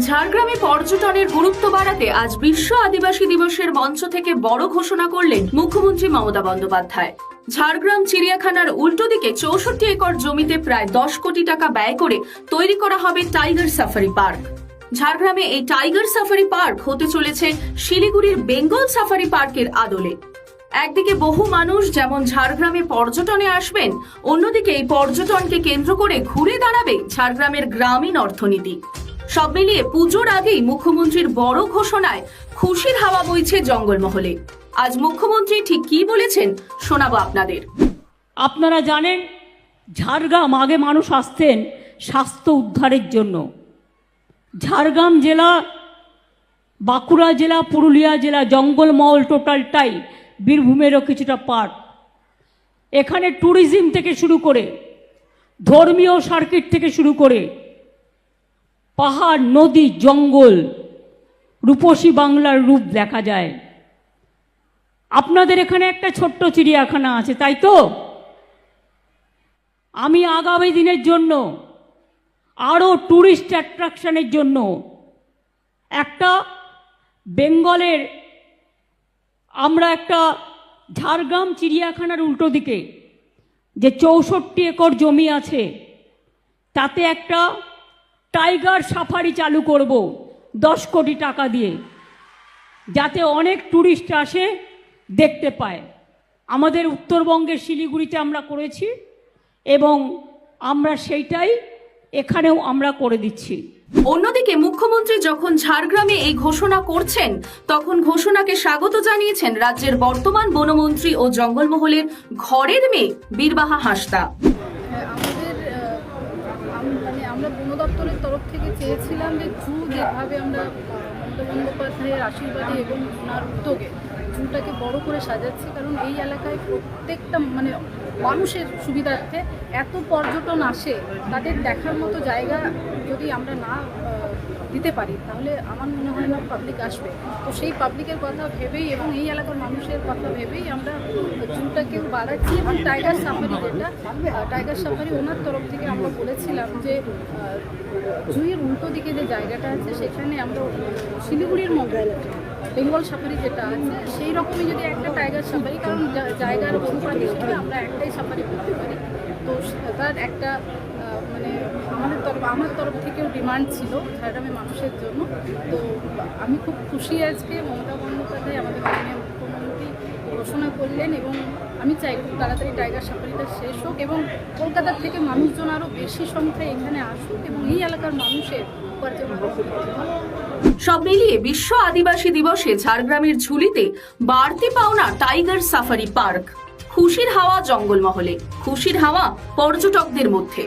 ঝাড়গ্রামে পর্যটনের গুরুত্ব বাড়াতে আজ বিশ্ব আদিবাসী দিবসের মঞ্চ থেকে বড় ঘোষণা করলেন মুখ্যমন্ত্রী মমতা বন্দ্যোপাধ্যায়। ঝাড়গ্রাম চিড়িয়াখানার উল্টো দিকে 64 একর জমিতে প্রায় 10 কোটি টাকা ব্যয় করে তৈরি করা হবে টাইগার সাফারি পার্ক। ঝাড়গ্রামে এই টাইগার সাফারি পার্ক হতে চলেছে শিলিগুড়ির বেঙ্গল সাফারি পার্কের আদলে। একদিকে বহু মানুষ যেমন ঝাড়গ্রামে পর্যটনে আসবেন, অন্যদিকে এই পর্যটনকে কেন্দ্র করে ঘুরে দাঁড়াবে ঝাড়গ্রামের গ্রামীণ অর্থনীতি। সব মিলিয়ে পুজোর আগেই মুখ্যমন্ত্রীর বড় ঘোষণায় খুশির হাওয়া বইছে জঙ্গলমহলে। আজ মুখ্যমন্ত্রী ঠিক কি বলেছেন শোনাবো আপনাদের। আপনারা জানেন ঝাড়গ্রাম আগে মানুষ আসতেন স্বাস্থ্য উদ্ধারের জন্য। ঝাড়গ্রাম জেলা, বাঁকুড়া জেলা, পুরুলিয়া জেলা জঙ্গলমহল টোটালটাই বীরভূমেরও কিছুটা পার্ট। এখানে ট্যুরিজম থেকে শুরু করে ধর্মীয় সার্কিট থেকে শুরু করে পাহাড়, নদী, জঙ্গল, রূপসী বাংলার রূপ দেখা যায়। আপনাদের এখানে একটা ছোট্ট চিড়িয়াখানা আছে, তাই তো? আমি আগামী দিনের জন্য আরও ট্যুরিস্ট অ্যাট্রাকশনের জন্য একটা বেঙ্গলের আমরা একটা ঝাড়গ্রাম চিড়িয়াখানার উল্টো দিকে যে 64 একর জমি আছে তাতে একটা টাইগার সাফারি চালু করব 10 কোটি টাকা দিয়ে, যাতে অনেক ট্যুরিস্ট আসে, দেখতে পায়। আমাদের উত্তরবঙ্গের শিলিগুড়িতে আমরা করেছি এবং আমরা সেইটাই এখানেও আমরা করে দিচ্ছি। অন্যদিকে মুখ্যমন্ত্রী যখন ঝাড়গ্রামে এই ঘোষণা করছেন, তখন ঘোষণাকে স্বাগত জানিয়েছেন রাজ্যের বর্তমান বনমন্ত্রী ও জঙ্গলমহলের ঘরের মেয়ে বীরবাহা হাঁসদা। আমরা বন দপ্তরের তরফ থেকে চেয়েছিলাম যে জু যেভাবে আমরা মমতা বন্দ্যোপাধ্যায়ের আশীর্বাদে এবং ওনার উদ্যোগে জুটাকে বড় করে সাজাচ্ছি, কারণ এই এলাকায় প্রত্যেকটা মানুষের সুবিধার্থে এত পর্যটন আসে, তাদের দেখার মতো জায়গা যদি আমরা না দিতে পারি তাহলে আমার মনে হয় না পাবলিক আসবে। তো সেই পাবলিকের কথা ভেবেই এবং এই এলাকার মানুষের কথা ভেবেই আমরা জুটাকেও বাড়াচ্ছি। এবং টাইগার সাফারি, টাইগার সাফারি ওনার তরফ থেকে আমরা বলেছিলাম যে জুয়ের উল্টো দিকে যে জায়গাটা আছে সেখানে আমরা শিলিগুড়ির মতো বেঙ্গল সাফারি যেটা আছে সেই রকমই যদি একটা টাইগার সাফারি, কারণ জায়গার অনুপাত হিসেবে আমরা একটাই সাফারি করতে পারি, তো তার একটা আমার তরফ থেকেও ডিমান্ড ছিল ঝাড়গ্রামের মানুষের জন্য। তো আমি খুব খুশি আজকে মমতা বন্দ্যোপাধ্যায় আমাদের মাননীয় মুখ্যমন্ত্রী ঘোষণা করলেন, এবং আমি চাই খুব তাড়াতাড়ি টাইগার সাফারিটা শেষ হোক এবং কলকাতার থেকে মানুষজন আরও বেশি সংখ্যায় এখানে আসুক এবং এই এলাকার মানুষের উপার্জন হোক। সব মিলিয়ে বিশ্ব আদিবাসী দিবসে ঝাড়গ্রামের ঝুলিতে বাড়তি পাওনা টাইগার সাফারি পার্ক। খুশির হাওয়া জঙ্গলমহলে, খুশির হাওয়া পর্যটকদের মধ্যে।